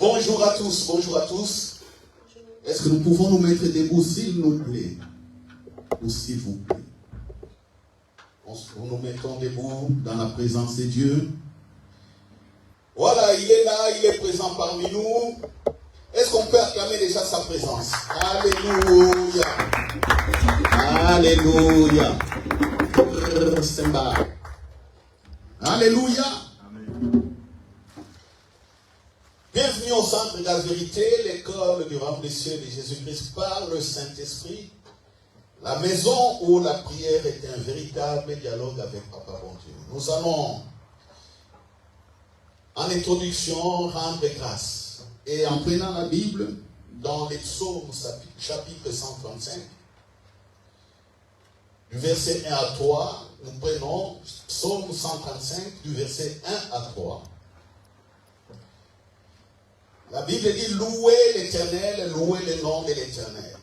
Bonjour à tous, bonjour à tous. Est-ce que nous pouvons nous mettre debout, s'il nous plaît? Ou s'il vous plaît. Nous nous mettons debout dans la présence de Dieu. Voilà, il est là, il est présent parmi nous. Est-ce qu'on peut acclamer déjà sa présence? Alléluia. Alléluia. Alléluia. Bienvenue au centre de la vérité, l'école du royaume des cieux de Jésus-Christ par le Saint-Esprit. La maison où la prière est un véritable dialogue avec Papa bon Dieu. Nous allons, en introduction, rendre grâce. Et en prenant la Bible, dans les psaumes chapitre 135, du verset 1 à 3, nous prenons psaume 135, du verset 1 à 3. La Bible dit, louez l'Éternel, louez le nom de l'Éternel.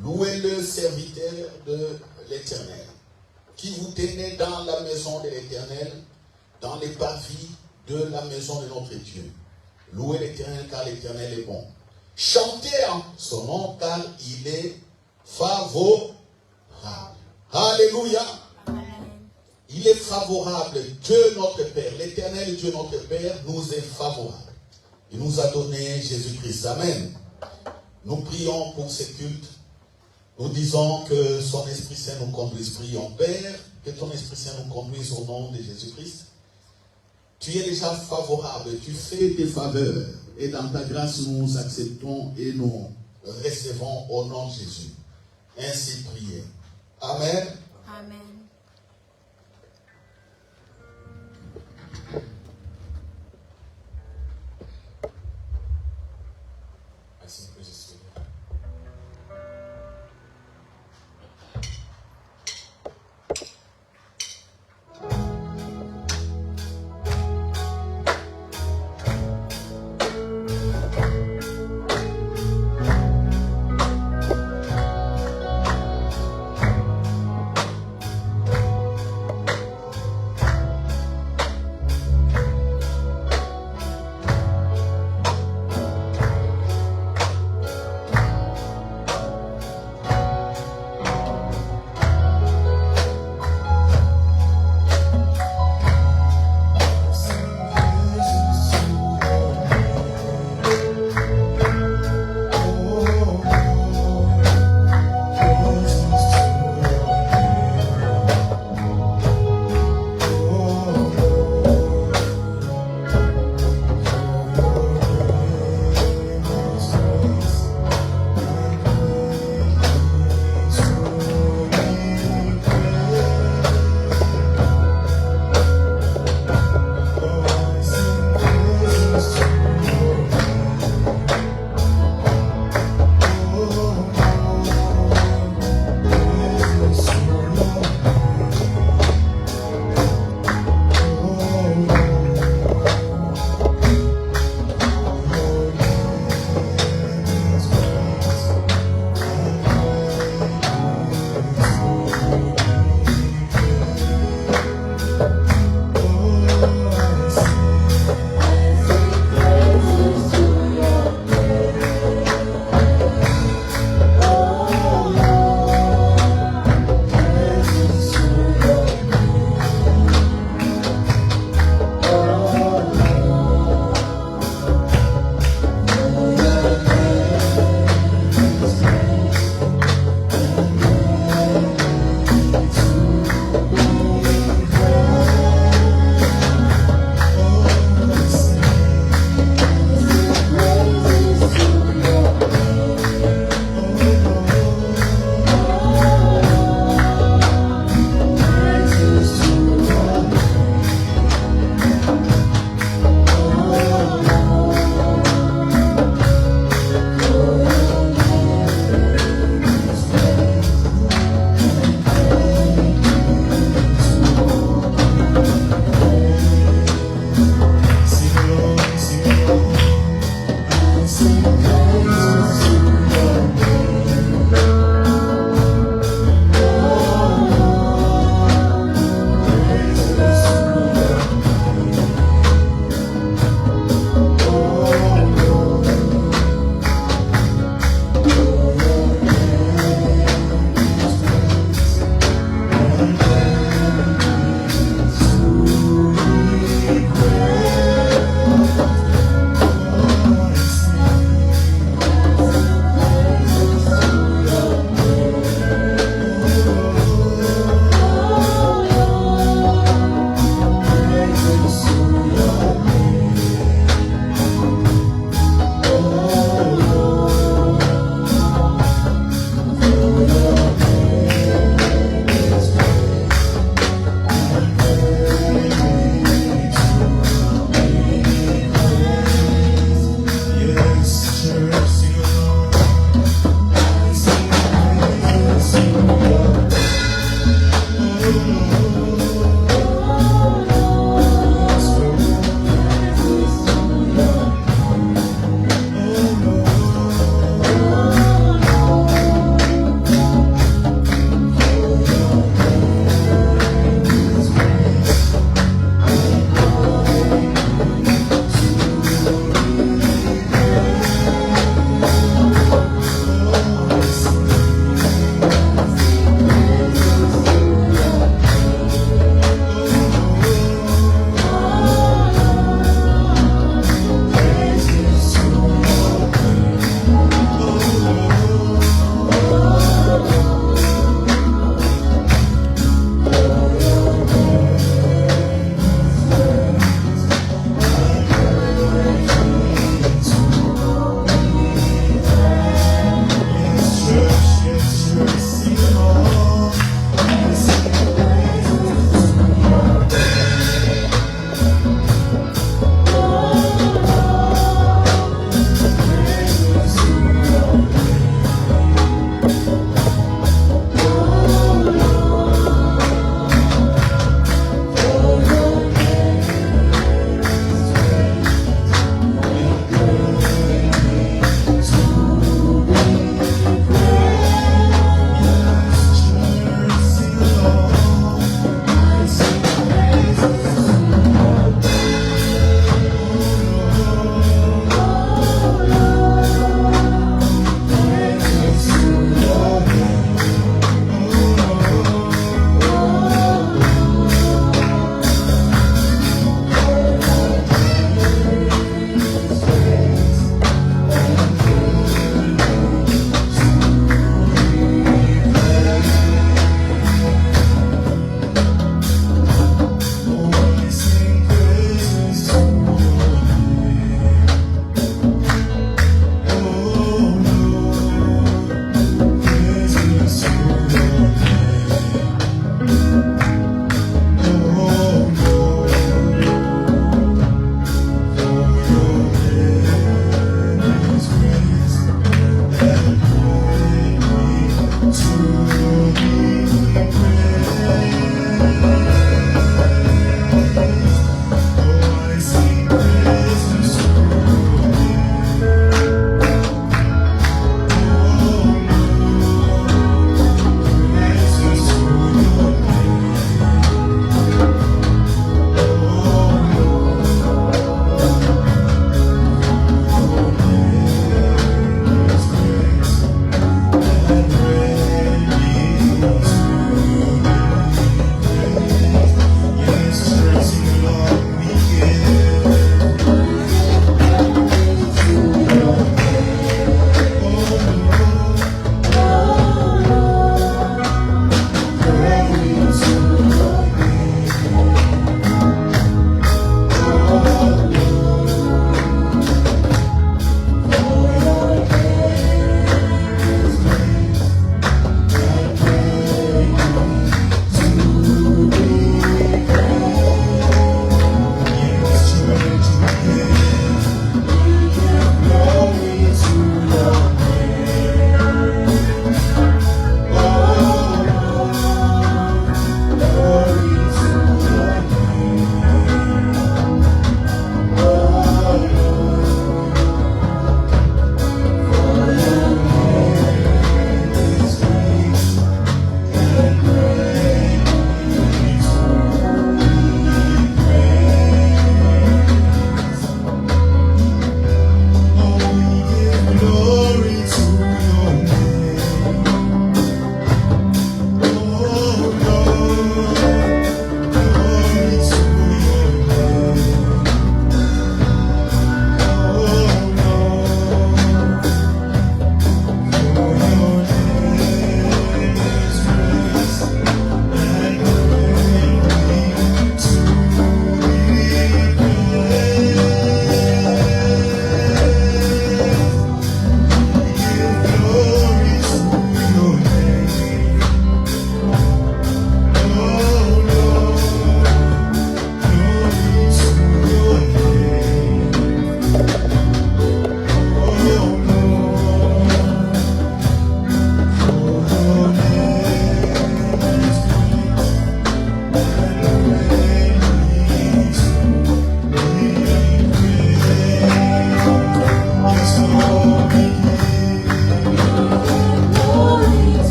Louez le serviteur de l'Éternel, qui vous tenez dans la maison de l'Éternel, dans les parvis de la maison de notre Dieu. Louez l'Éternel, car l'Éternel est bon. Chantez en son nom, car il est favorable. Alléluia. Il est favorable. Dieu notre Père, l'Éternel Dieu notre Père, nous est favorable. Il nous a donné Jésus-Christ. Amen. Nous prions pour ce culte. Nous disons que son Esprit Saint nous conduise. Prions, Père, que ton Esprit Saint nous conduise au nom de Jésus-Christ. Tu es déjà favorable, tu fais tes faveurs. Et dans ta grâce, nous acceptons et nous recevons au nom de Jésus. Ainsi priez. Amen. Amen.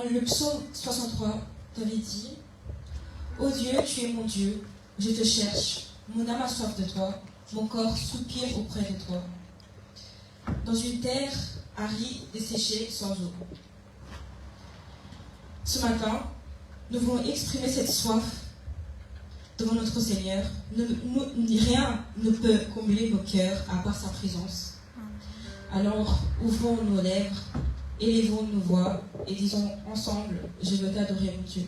Dans le psaume 63, David dit: Ô Dieu, tu es mon Dieu, je te cherche, mon âme a soif de toi, mon corps soupire auprès de toi. Dans une terre aride, desséchée, sans eau. Ce matin, nous voulons exprimer cette soif devant notre Seigneur. Rien ne peut combler nos cœurs à part sa présence. Alors, ouvrons nos lèvres, élevons nos voix et disons ensemble: je veux t'adorer, mon Dieu.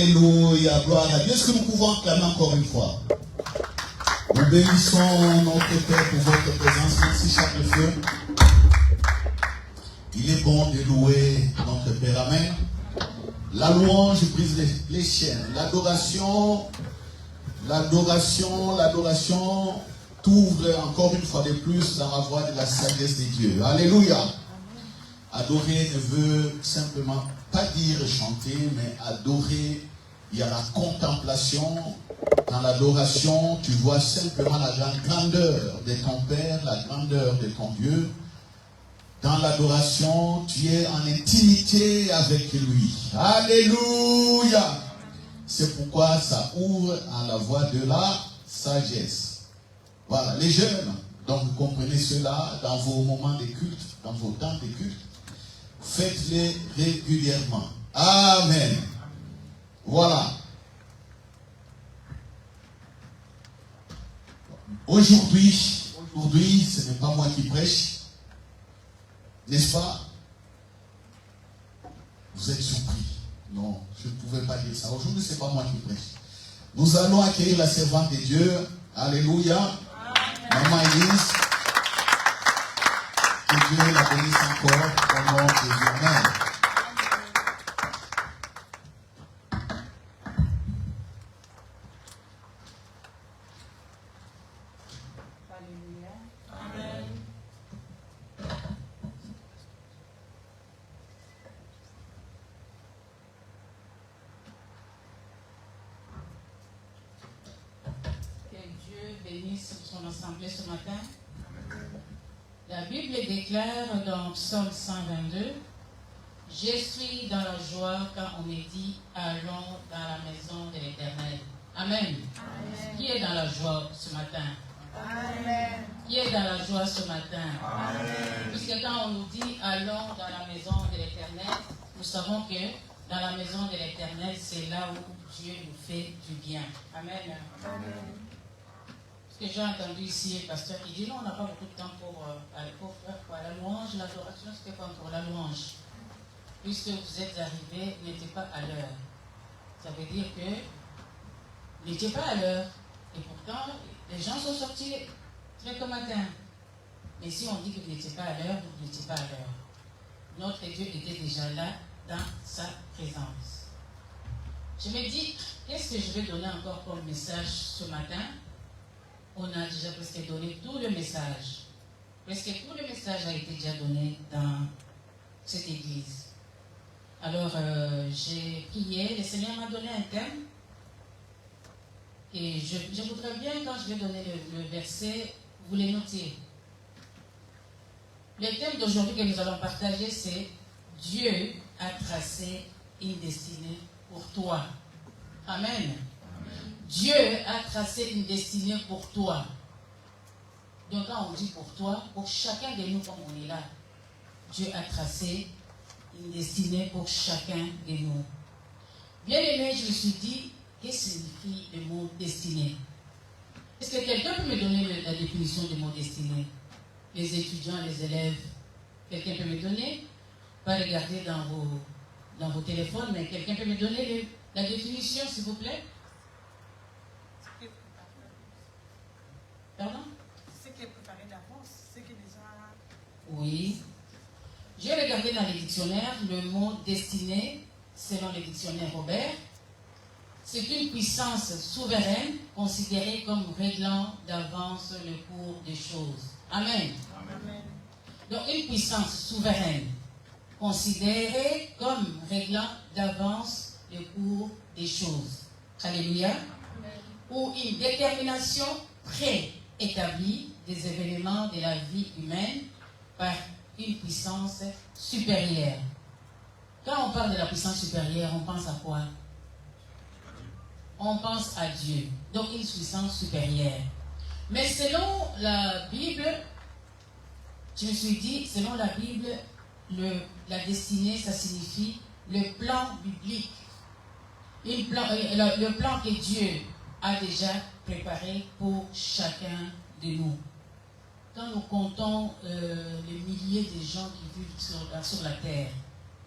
Alléluia, gloire à Dieu. Est-ce que nous pouvons acclamer encore une fois? Nous bénissons notre Père pour votre présence. Merci chaque feu. Il est bon de louer notre Père. Amen. La louange brise les chaînes. L'adoration t'ouvre encore une fois de plus dans la voie de la sagesse de Dieu. Alléluia. Adorer ne veut simplement pas dire chanter, mais adorer, il y a la contemplation. Dans l'adoration, tu vois simplement la grandeur de ton Père, la grandeur de ton Dieu. Dans l'adoration, tu es en intimité avec lui. Alléluia. C'est pourquoi ça ouvre à la voie de la sagesse. Voilà, les jeunes, donc vous comprenez cela dans vos moments de culte, dans vos temps de culte. Faites-les régulièrement. Amen. Voilà. Aujourd'hui, ce n'est pas moi qui prêche. N'est-ce pas? Vous êtes surpris. Non, je ne pouvais pas dire ça. Aujourd'hui, ce n'est pas moi qui prêche. Nous allons accueillir la servante de Dieu. Alléluia. Amen. Maman Elise. Que Dieu la bénisse encore au nom de Dieu. Amen. Alléluia. Amen. Que Dieu bénisse son assemblée ce matin. La Bible déclare dans Psaume 122, « Je suis dans la joie quand on me dit, allons dans la maison de l'Éternel. » Amen. Amen. Qui est dans la joie ce matin? Amen. Qui est dans la joie ce matin? Amen. Puisque quand on nous dit, allons dans la maison de l'Éternel, nous savons que dans la maison de l'Éternel, c'est là où Dieu nous fait du bien. Amen. Amen. Que j'ai entendu ici un pasteur qui dit non, on n'a pas beaucoup de temps pour faire quoi? La louange, l'adoration, c'était pas encore la louange. Puisque vous êtes arrivés, n'étiez pas à l'heure. Ça veut dire que vous n'étiez pas à l'heure. Et pourtant, les gens sont sortis très tôt matin. Mais si on dit que vous n'étiez pas à l'heure, vous n'étiez pas à l'heure. Notre Dieu était déjà là dans sa présence. Je me dis, qu'est-ce que je vais donner encore comme message ce matin? On a déjà presque donné tout le message. Presque tout le message a été déjà donné dans cette église. Alors, j'ai prié, le Seigneur m'a donné un thème. Et je voudrais bien, quand je vais donner le verset, vous les notiez. Le thème d'aujourd'hui que nous allons partager, c'est « Dieu a tracé une destinée pour toi ». Amen. Dieu a tracé une destinée pour toi. Donc quand on dit pour toi, pour chacun de nous comme on est là, Dieu a tracé une destinée pour chacun de nous. Bien aimé, je me suis dit, qu'est-ce que signifie le mot destinée? Est-ce que quelqu'un peut me donner la définition du mot destinée? Les étudiants, les élèves, quelqu'un peut me donner? Pas regarder dans vos téléphones, mais quelqu'un peut me donner la définition, s'il vous plaît? Pardon? Ce qui est préparé d'avance, ce qui est déjà... Oui. J'ai regardé dans les dictionnaires le mot destiné, selon le dictionnaire Robert. C'est une puissance souveraine considérée comme réglant d'avance le cours des choses. Amen. Amen. Donc une puissance souveraine considérée comme réglant d'avance le cours des choses. Alléluia. Ou une détermination préétablie des événements de la vie humaine par une puissance supérieure. Quand on parle de la puissance supérieure, on pense à quoi? On pense à Dieu. Donc une puissance supérieure. Mais selon la Bible, je me suis dit, selon la Bible, la destinée, ça signifie le plan biblique. Le plan que Dieu a déjà préparé pour chacun de nous. Quand nous comptons les milliers de gens qui vivent sur la terre,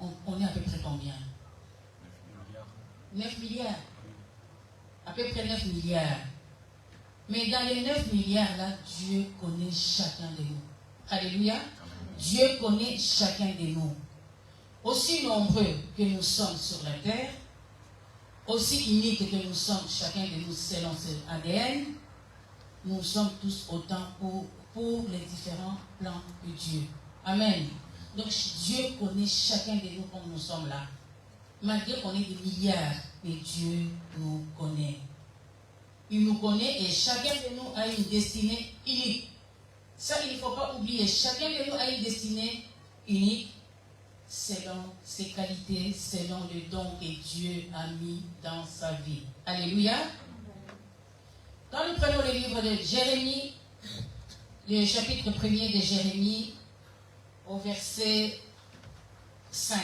on est à peu près combien? 9 milliards. À peu près 9 milliards. Mais dans les 9 milliards là, Dieu connaît chacun de nous. Alléluia. Dieu connaît chacun de nous. Aussi nombreux que nous sommes sur la terre, aussi uniques que nous sommes, chacun de nous selon ce ADN, nous sommes tous autant pour les différents plans de Dieu. Amen. Donc Dieu connaît chacun de nous comme nous sommes là. Malgré qu'on ait des milliards, mais Dieu nous connaît. Il nous connaît et chacun de nous a une destinée unique. Ça, il ne faut pas oublier. Chacun de nous a une destinée unique selon ses qualités, selon le don que Dieu a mis dans sa vie. Alléluia. Quand nous prenons le livre de Jérémie, le chapitre 1er de Jérémie, au verset 5.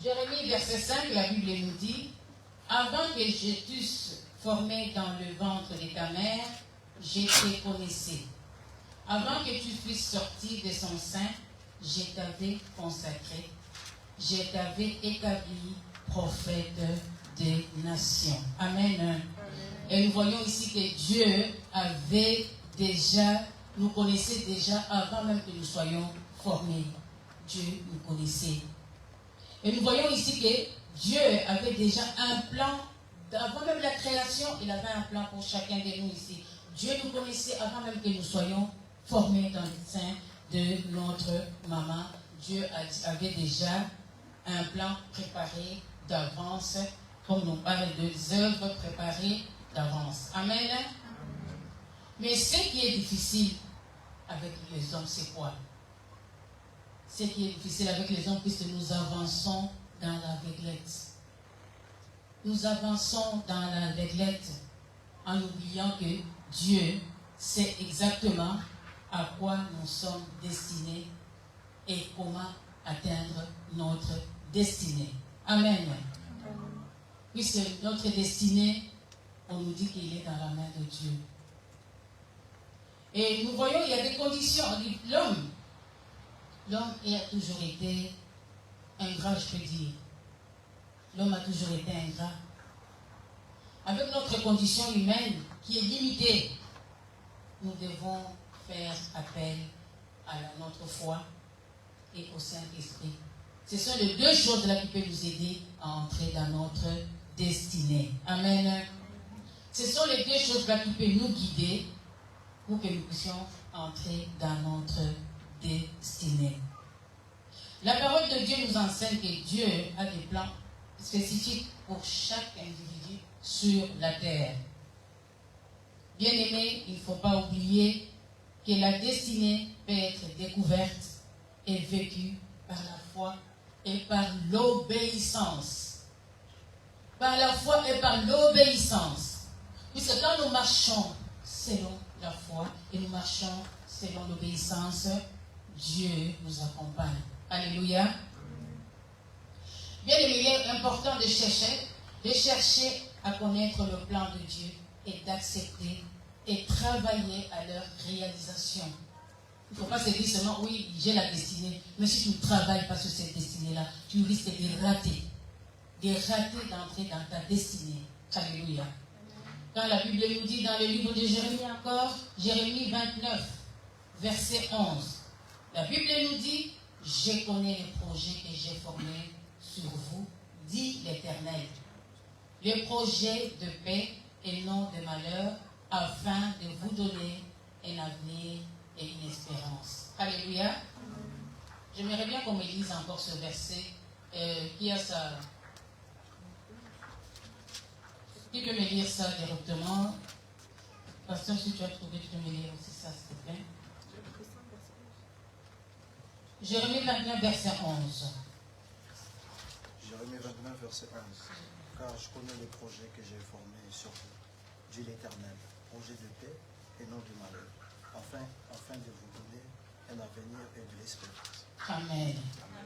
Jérémie, verset 5, la Bible nous dit: avant que je t'eusse formé dans le ventre de ta mère, je te connaissais. Avant que tu fusses sorti de son sein, je t'avais consacré. Je t'avais établi prophète des nations. Amen. Et nous voyons ici que Dieu avait déjà, nous connaissait déjà avant même que nous soyons formés. Dieu nous connaissait. Et nous voyons ici que Dieu avait déjà un plan, avant même la création, il avait un plan pour chacun de nous ici. Dieu nous connaissait avant même que nous soyons formés dans le sein de notre maman. Dieu avait déjà un plan préparé d'avance, comme nous parle des œuvres préparées d'avance. Amen. Mais ce qui est difficile avec les hommes, c'est quoi? Ce qui est difficile avec les hommes, puisque nous avançons dans l'aveuglette. Nous avançons dans l'aveuglette en oubliant que Dieu sait exactement à quoi nous sommes destinés et comment atteindre notre destinée. Amen. Puisque notre destinée, on nous dit qu'il est dans la main de Dieu. Et nous voyons, il y a des conditions. L'homme a toujours été ingrat, je peux dire. L'homme a toujours été ingrat. Avec notre condition humaine qui est limitée, nous devons faire appel à notre foi et au Saint-Esprit. Ce sont les deux choses là qui peuvent nous aider à entrer dans notre destinée. Amen. Ce sont les deux choses là qui peuvent nous guider pour que nous puissions entrer dans notre destinée. La parole de Dieu nous enseigne que Dieu a des plans spécifiques pour chaque individu sur la terre. Bien aimé, il ne faut pas oublier que la destinée peut être découverte et vécue par la foi et par l'obéissance. Par la foi et par l'obéissance. Puisque quand nous marchons selon la foi et nous marchons selon l'obéissance, Dieu nous accompagne. Alléluia. Bien aimé, il est important de chercher à connaître le plan de Dieu et d'accepter et travailler à leur réalisation. Il ne faut pas se dire seulement, oui, j'ai la destinée, mais si tu ne travailles pas sur cette destinée-là, tu risques de rater d'entrer dans ta destinée. Alléluia. Quand la Bible nous dit dans le livre de Jérémie encore, Jérémie 29, verset 11, la Bible nous dit: je connais les projets que j'ai formés sur vous, dit l'Éternel. Les projets de paix et non de malheur, afin de vous donner un avenir et une espérance. Alléluia. J'aimerais bien qu'on me lise encore ce verset qui a ça. Qui peut me lire ça directement? Pasteur, si tu as trouvé, tu peux me lire aussi ça, s'il te plaît. Jérémie 29, verset 11. Jérémie 29, verset 11. Car je connais les projets que j'ai formés sur vous, dit l'Éternel, projets de paix et non de malheur, afin de vous donner un avenir et de l'espérance. Amen.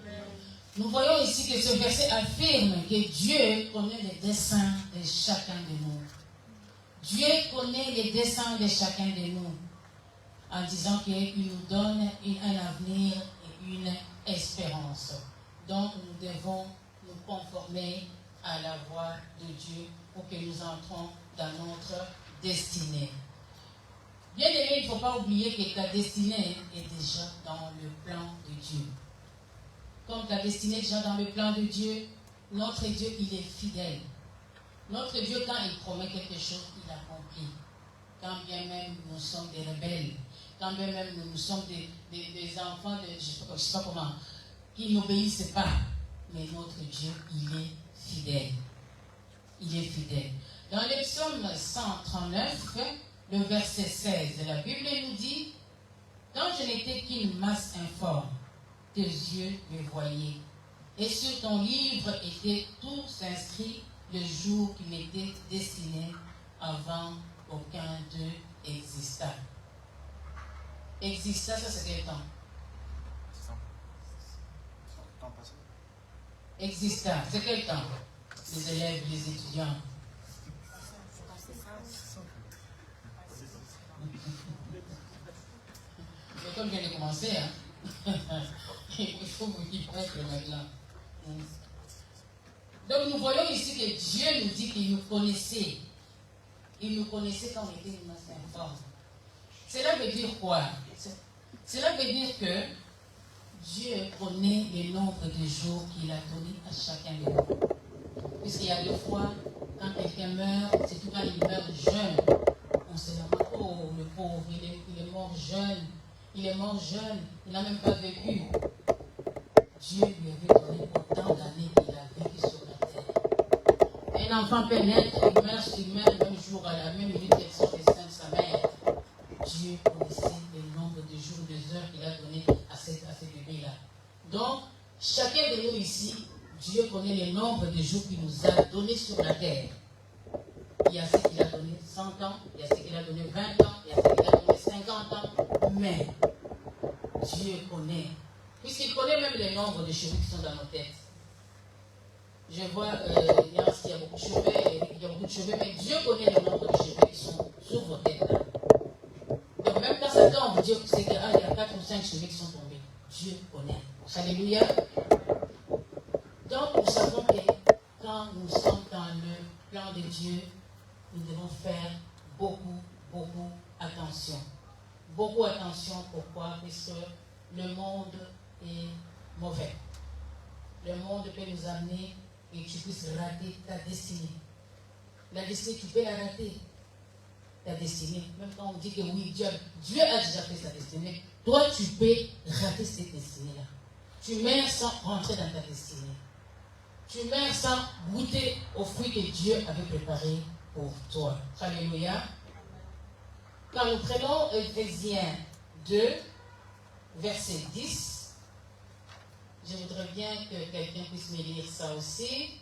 Amen. Nous voyons ici que ce verset affirme que Dieu connaît les desseins de chacun de nous. Dieu connaît les desseins de chacun de nous en disant qu'il nous donne un avenir et une espérance. Donc nous devons nous conformer à la voie de Dieu pour que nous entrons dans notre destinée. Bien aimé, il ne faut pas oublier que ta destinée est déjà dans le plan de Dieu. Comme ta destinée est déjà dans le plan de Dieu, notre Dieu, il est fidèle. Notre Dieu, quand il promet quelque chose, il accomplit. Quand bien même nous sommes des rebelles, quand bien même nous sommes des enfants de, je ne sais pas comment, qui n'obéissent pas. Mais notre Dieu, il est fidèle. Il est fidèle. Dans le psaume 139, le verset 16, la Bible nous dit, « Quand je n'étais qu'une masse informe, tes yeux me voyaient, et sur ton livre étaient tous inscrits le jour qui m'était destiné avant aucun d'eux exista. » Exista, ça c'est quel temps? Temps passé. Exista, c'est quel temps? Les élèves, les étudiants. Mais comme je viens de commencer, hein, il faut vous y prêter maintenant. Donc nous voyons ici que Dieu nous dit qu'il nous connaissait. Il nous connaissait quand on était une masse informe. Cela veut dire quoi? Cela veut dire que Dieu connaît le nombre de jours qu'il a donné à chacun de nous. Puisqu'il y a des fois, quand quelqu'un meurt, surtout quand il meurt jeune, on se dit, oh, le pauvre, il est mort jeune. Il est mort jeune, il n'a même pas vécu. Dieu lui avait donné autant d'années qu'il a vécu sur la terre. Un enfant peut naître, il meurt le même jour, à la même minute qu'elle sort des seins de sa mère. Dieu connaissait le nombre de jours, de heures qu'il a donné à ce bébé-là. Donc, chacun de nous ici, Dieu connaît le nombre de jours qu'il nous a donné sur la terre. Il y a ce qu'il a donné 100 ans, il y a ce qu'il a donné 20 ans, il y a ce qu'il a donné 50 ans, mais Dieu connaît, puisqu'il connaît même le nombre de cheveux qui sont dans nos têtes. Je vois, il y a beaucoup de cheveux, mais Dieu connaît le nombre de cheveux qui sont sur vos têtes. Donc même quand ça tombe, Dieu sait qu'il y a 4 ou 5 cheveux qui sont tombés. Dieu connaît. Alléluia. Donc nous savons que quand nous sommes dans le plan de Dieu, nous devons faire beaucoup attention. Beaucoup attention, pourquoi? Parce que le monde est mauvais. Le monde peut nous amener et que tu puisses rater ta destinée. La destinée, tu peux la rater. Ta destinée, même quand on dit que oui, Dieu a déjà fait sa destinée, toi tu peux rater cette destinée-là. Tu meurs sans rentrer dans ta destinée. Tu meurs sans goûter aux fruits que Dieu avait préparés pour toi. Alléluia. Quand nous prenons Éphésiens 2, verset 10, je voudrais bien que quelqu'un puisse me lire ça aussi.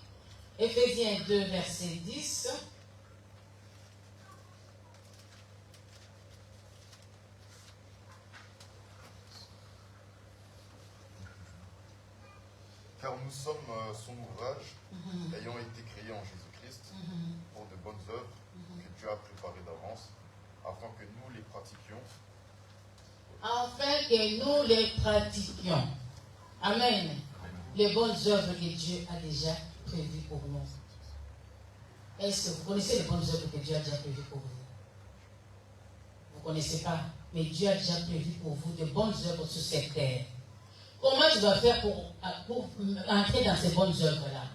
Éphésiens 2, verset 10. Car nous sommes son ouvrage, ayant été créés en Jésus-Christ, pour de bonnes œuvres que Dieu a préparées d'avance, afin que nous les pratiquions. Afin que nous les pratiquions. Amen. Les bonnes œuvres que Dieu a déjà prévues pour nous. Est-ce que vous connaissez les bonnes œuvres que Dieu a déjà prévues pour vous? Vous ne connaissez pas, mais Dieu a déjà prévu pour vous de bonnes œuvres sur cette terre. Comment tu vas faire pour entrer dans ces bonnes œuvres-là?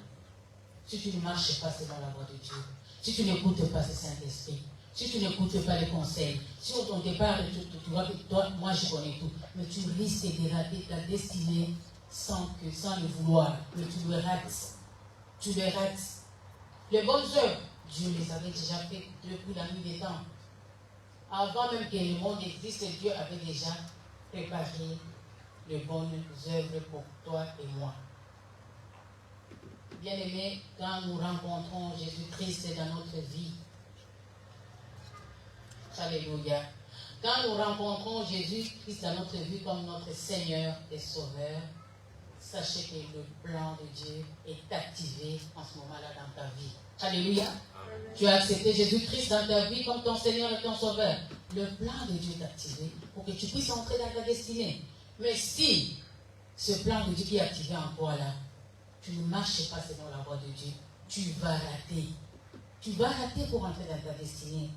Si tu ne marches pas selon la voie de Dieu, si tu n'écoutes pas ce Saint-Esprit, si tu n'écoutes pas les conseils, si au départ, tu vois que toi, moi je connais tout, mais tu risques de rater ta destinée sans le vouloir, mais tu le rates. Tu les rates. Les bonnes œuvres, Dieu les avait déjà faites depuis la nuit des temps. Avant même que le monde existe, Dieu avait déjà préparé les bonnes œuvres pour toi et moi. Bien-aimés, quand nous rencontrons Jésus-Christ dans notre vie, alléluia, quand nous rencontrons Jésus-Christ dans notre vie comme notre Seigneur et Sauveur, sachez que le plan de Dieu est activé en ce moment-là dans ta vie. Alléluia. Tu as accepté Jésus-Christ dans ta vie comme ton Seigneur et ton Sauveur. Le plan de Dieu est activé pour que tu puisses entrer dans ta destinée. Mais si ce plan de Dieu qui est activé en toi là, tu ne marches pas selon la voie de Dieu, tu vas rater. Tu vas rater pour entrer dans ta destinée.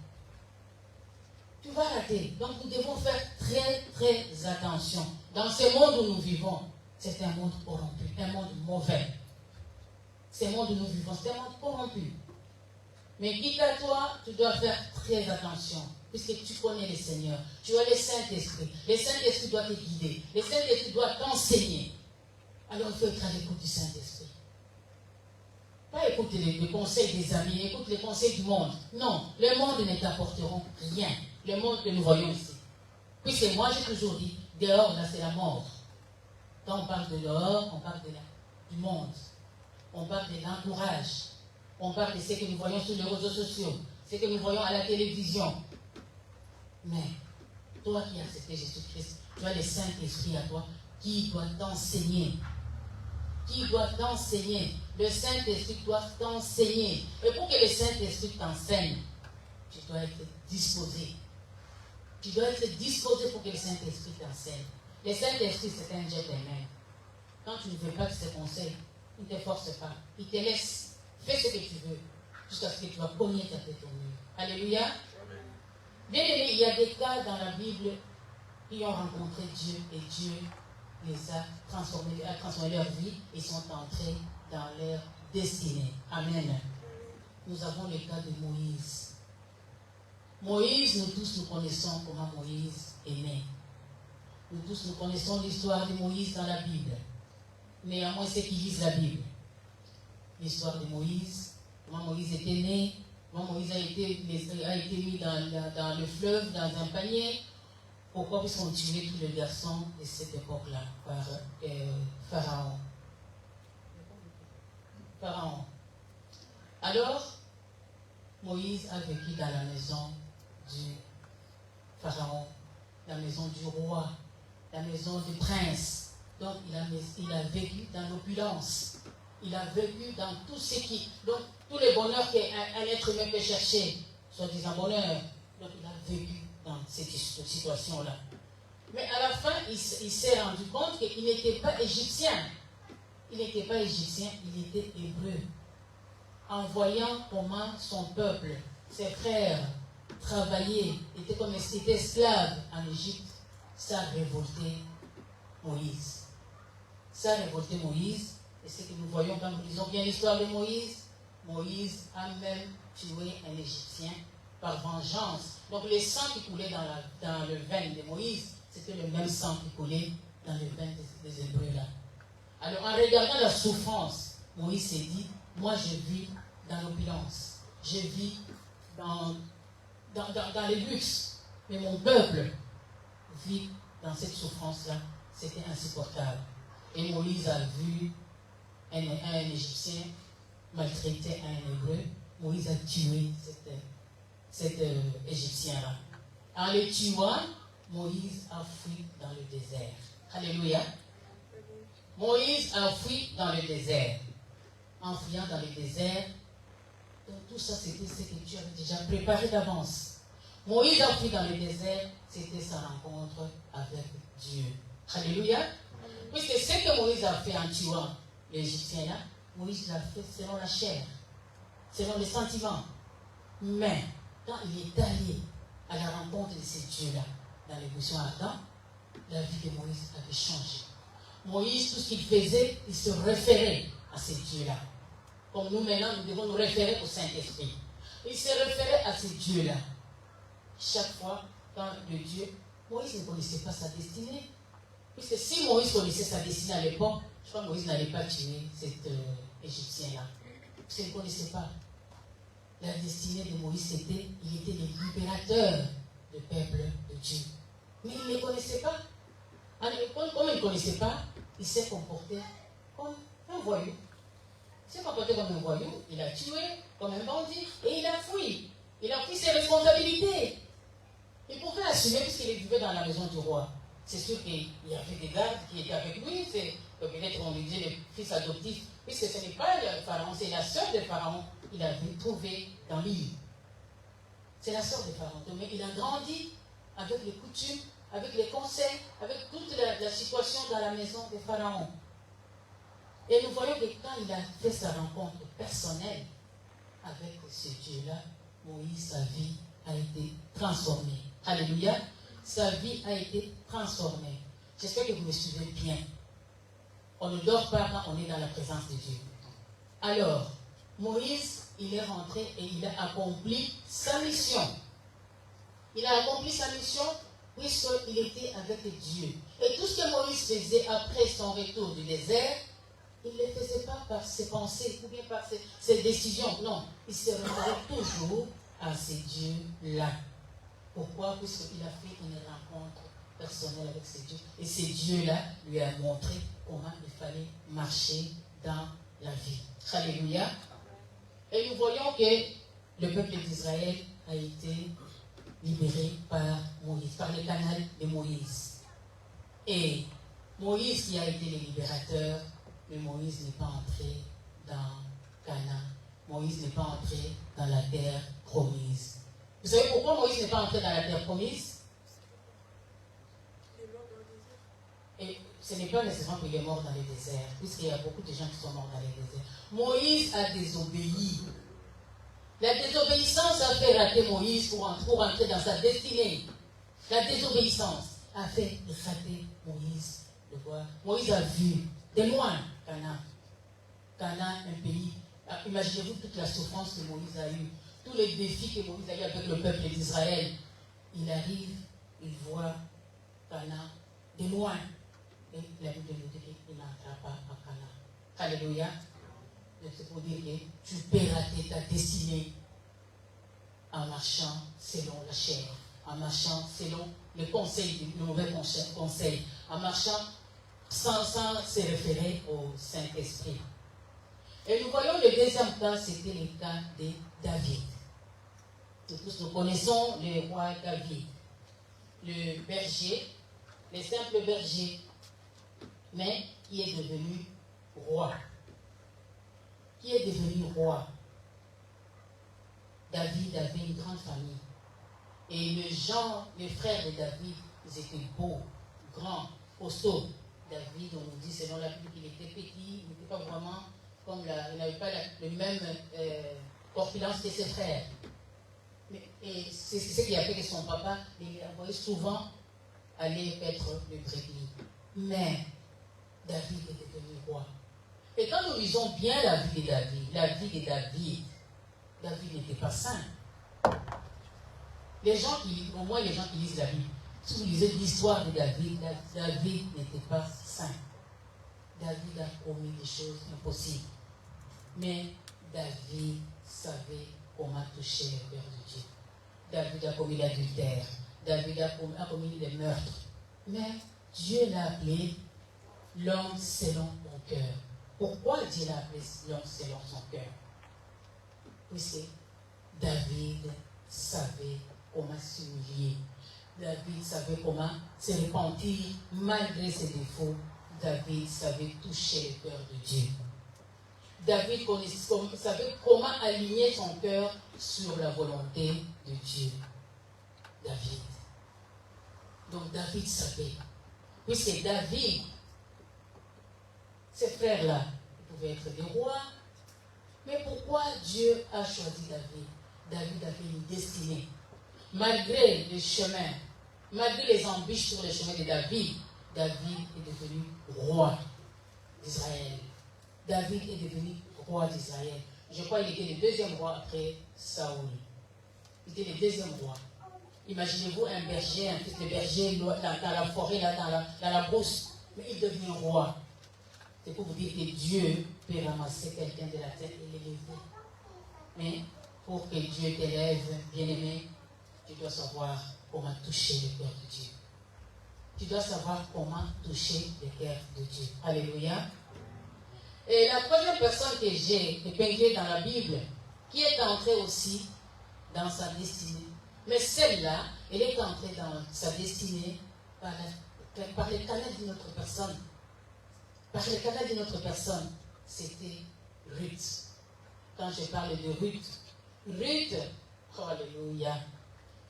Tu vas rater. Donc nous devons faire très très attention. Dans ce monde où nous vivons, c'est un monde corrompu, un monde mauvais. Ce monde où nous vivons, c'est un monde corrompu. Mais quitte à toi, tu dois faire très attention. Puisque tu connais le Seigneur. Tu as le Saint-Esprit. Le Saint-Esprit doit te guider. Le Saint-Esprit doit t'enseigner. Alors il faut être à l'écoute du Saint-Esprit. Pas écouter les conseils des amis, écoute les conseils du monde. Non, le monde ne t'apporteront rien. Le monde que nous voyons ici. Puisque moi j'ai toujours dit, dehors là c'est la mort. Quand on parle de dehors, on parle du monde. On parle de l'entourage. On parle de ce que nous voyons sur les réseaux sociaux, ce que nous voyons à la télévision. Mais toi qui as accepté Jésus-Christ, tu as le Saint-Esprit à toi qui doit t'enseigner. Qui doit t'enseigner. Le Saint-Esprit doit t'enseigner. Et pour que le Saint-Esprit t'enseigne, tu dois être disposé. Tu dois être disposé pour que le Saint-Esprit t'enseigne. Le Saint-Esprit, c'est un gentleman. Quand tu ne veux pas que ses conseils, il ne te force pas. Il te laisse. Fais ce que tu veux, jusqu'à ce que tu vas cogner ta tête au mur. Alléluia. Bien aimé, il y a des cas dans la Bible qui ont rencontré Dieu et Dieu les a transformé leur vie et sont entrés dans leur destinée. Amen. Nous avons le cas de Moïse. Moïse, nous tous nous connaissons comment Moïse est né. Nous tous nous connaissons l'histoire de Moïse dans la Bible. Néanmoins, ceux qui lisent la Bible, l'histoire de Moïse, comment Moïse était né, comment Moïse a été mis dans le fleuve, dans un panier. Pourquoi? Puisqu'on tuait tous les garçons de cette époque-là par Pharaon. Pharaon. Alors, Moïse a vécu dans la maison du Pharaon, la maison du roi, la maison du prince. Donc, il a vécu dans l'opulence. Il a vécu dans tout ce qui... Donc, tous les bonheurs qu'un être humain peut chercher, soi-disant bonheur. Donc, il a vécu dans cette situation-là. Mais à la fin, il s'est rendu compte qu'il n'était pas égyptien. Il n'était pas égyptien, il était hébreu. En voyant comment son peuple, ses frères, travaillaient, étaient esclaves en Égypte, ça a révolté Moïse. Ça a révolté Moïse. Et ce que nous voyons quand nous lisons bien l'histoire de Moïse, Moïse a même tué un Égyptien par vengeance. Donc le sang qui coulait dans le veine de Moïse, c'était le même sang qui coulait dans le veine des Hébreux là. Alors en regardant la souffrance, Moïse s'est dit, moi je vis dans l'opulence, je vis dans les luxe, mais mon peuple vit dans cette souffrance-là, c'était insupportable. Et Moïse a vu un Égyptien maltraiter un Hébreu. Moïse a tué cet Égyptien-là. En le tuant, Moïse a fui dans le désert. Alléluia. Moïse a fui dans le désert. En fuyant dans le désert, donc tout ça c'était ce que Dieu avait déjà préparé d'avance. Moïse a fui dans le désert, c'était sa rencontre avec Dieu. Alléluia. Puisque ce que Moïse a fait en tuant l'Égyptien là, Moïse l'a fait selon la chair, selon les sentiments. Mais quand il est allé à la rencontre de ces dieux-là, dans les buissons ardents, la vie de Moïse avait changé. Moïse, tout ce qu'il faisait, il se référait à ces dieux-là. Comme nous maintenant, nous devons nous référer au Saint-Esprit. Il se référait à ces dieux-là. Chaque fois, quand le Dieu, Moïse ne connaissait pas sa destinée. Puisque si Moïse connaissait sa destinée à l'époque, je crois que Moïse n'allait pas tuer cet Égyptien-là. Parce qu'il ne connaissait pas. La destinée de Moïse, c'était, il était le libérateur du peuple de Dieu. Mais il ne les connaissait pas. Comme il ne connaissait pas, il s'est comporté comme un voyou. Il s'est comporté comme un voyou, il a tué comme un bandit et il a fui. Il a pris ses responsabilités. Il pouvait assumer puisqu'il vivait dans la maison du roi. C'est sûr qu'il y avait des gardes qui étaient avec lui, c'est peut-être on lui disait le fils adoptif, puisque ce n'est pas le pharaon, c'est la sœur de Pharaon qu'il avait trouvée dans l'île. C'est la sœur de Pharaon. Mais il a grandi avec les coutumes, avec les conseils, avec toute la situation dans la maison de Pharaon. Et nous voyons que quand il a fait sa rencontre personnelle avec ce Dieu-là, Moïse, sa vie a été transformée. Alléluia. Sa vie a été transformée. J'espère que vous me suivez bien. On ne dort pas quand on est dans la présence de Dieu. Alors, Moïse, il est rentré et il a accompli sa mission. Il a accompli sa mission puisqu'il était avec Dieu. Et tout ce que Moïse faisait après son retour du désert, il ne le faisait pas par ses pensées ou bien par ses décisions. Non, il se référait toujours à ces dieux-là. Pourquoi? Puisqu'il a fait une rencontre personnelle avec ces dieux. Et ces dieux-là lui a montré comment il fallait marcher dans la vie. Alléluia. Et nous voyons que le peuple d'Israël a été libéré par Moïse, par le canal de Moïse. Et Moïse qui a été le libérateur, mais Moïse n'est pas entré dans Canaan. Moïse n'est pas entré dans la terre promise. Vous savez pourquoi Moïse n'est pas entré dans la terre promise? Et ce n'est pas nécessairement qu'il est mort dans les déserts, puisqu'il y a beaucoup de gens qui sont morts dans les déserts. Moïse a désobéi. La désobéissance a fait rater Moïse pour entrer dans sa destinée. La désobéissance a fait rater Moïse de voir. Moïse a vu de loin Canaan. Canaan, un pays. Imaginez-vous toute la souffrance que Moïse a eue, tous les défis que Moïse a eu avec le peuple d'Israël. Il arrive, il voit Canaan de loin. Et la Bible nous dit qu'il n'entra pas à Canaan. Alléluia. C'est pour dire que tu peux rater ta destinée en marchant selon la chair, en marchant selon le conseil, le mauvais conseil, en marchant sans se référer au Saint-Esprit. Et nous voyons le deuxième cas, c'était le cas de David. Nous connaissons le roi David, le berger, le simple berger, mais qui est devenu roi. Qui est devenu roi. David avait une grande famille. Et les frères de David, ils étaient beaux, grands, costauds. David, on nous dit selon la Bible qu'il était petit, il n'était pas vraiment comme il n'avait pas le même corpulence que ses frères. Et c'est ce qui a fait que son papa il envoyait souvent aller être le brebis. Mais David est devenu roi. Et quand nous lisons bien la vie de David n'était pas saint. Au moins les gens qui lisent la Bible, si vous lisez l'histoire de David n'était pas saint. David a commis des choses impossibles. Mais David savait comment toucher le cœur de Dieu. David a commis l'adultère. David a commis les meurtres. Mais Dieu l'a appelé l'homme selon mon cœur. Pourquoi Dieu l'a appelé l'homme selon son cœur? Puisque David savait comment s'humilier. David savait comment se repentir malgré ses défauts. David savait toucher le cœur de Dieu. David savait comment aligner son cœur sur la volonté de Dieu. David. Donc David savait. Puisque David, ces frères-là, ils pouvaient être des rois. Mais pourquoi Dieu a choisi David? David avait une destinée. Malgré le chemin, malgré les embûches sur le chemin de David, David est devenu roi d'Israël. David est devenu roi d'Israël. Je crois qu'il était le deuxième roi après Saoul. Il était le deuxième roi. Imaginez-vous un berger, un fils de berger dans la forêt, dans la brousse. Mais il devient roi. C'est pour vous dire que Dieu peut ramasser quelqu'un de la terre et l'élever. Mais pour que Dieu t'élève, bien-aimé, tu dois savoir comment toucher le cœur de Dieu. Tu dois savoir comment toucher le cœur de Dieu. Alléluia. Et la troisième personne que j'ai épinglée dans la Bible, qui est entrée aussi dans sa destinée. Mais celle-là, elle est entrée dans sa destinée par le canal d'une autre personne. Par le canal d'une autre personne, c'était Ruth. Quand je parle de Ruth, oh alléluia,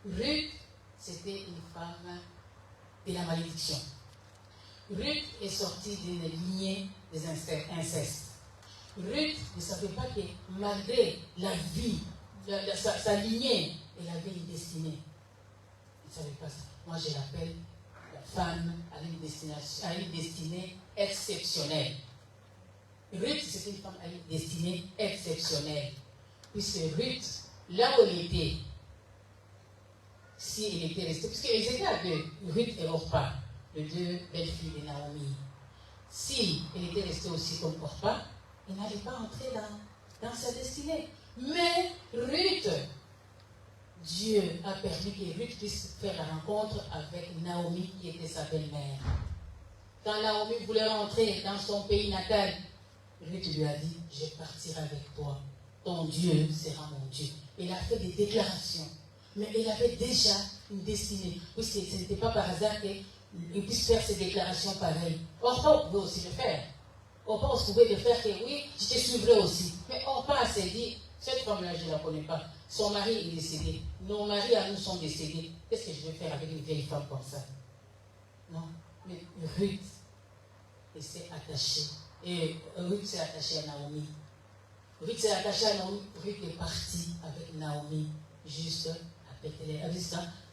Ruth, c'était une femme de la malédiction. Ruth est sortie d'une lignée des incestes. Ruth ne savait pas que malgré la vie, sa lignée, elle avait une destinée. Elle ne savait pas ça. Moi, je l'appelle la femme à une destinée exceptionnelle. Ruth, c'est une femme à une destinée exceptionnelle. Puisque Ruth, là où elle était, si elle était restée, puisqu'ils étaient à deux, Ruth et Orpa, les deux belles-filles de Naomi. Si elle était restée aussi comme Orpa, elle n'allait pas entrer dans sa destinée. Mais Ruth, Dieu a permis que Ruth puisse faire la rencontre avec Naomi, qui était sa belle-mère. Quand Naomi voulait rentrer dans son pays natal, Ruth lui a dit, je partirai avec toi. Ton Dieu sera mon Dieu. Elle a fait des déclarations. Mais elle avait déjà une destinée. Puisque ce n'était pas par hasard qu'elle puisse faire ces déclarations pareilles. Orpa pouvait aussi le faire. Orpa pouvait le faire que oui, je te suivrai aussi. Mais Orpa s'est dit, cette femme-là, je ne la connais pas. Son mari est décédé. Nos maris à nous sont décédés. Qu'est-ce que je vais faire avec une vieille femme comme ça? Non. Mais Ruth, elle s'est attachée. Et Ruth s'est attachée à Naomi. Ruth s'est attachée à Naomi. Ruth est partie avec Naomi juste à Bethléem,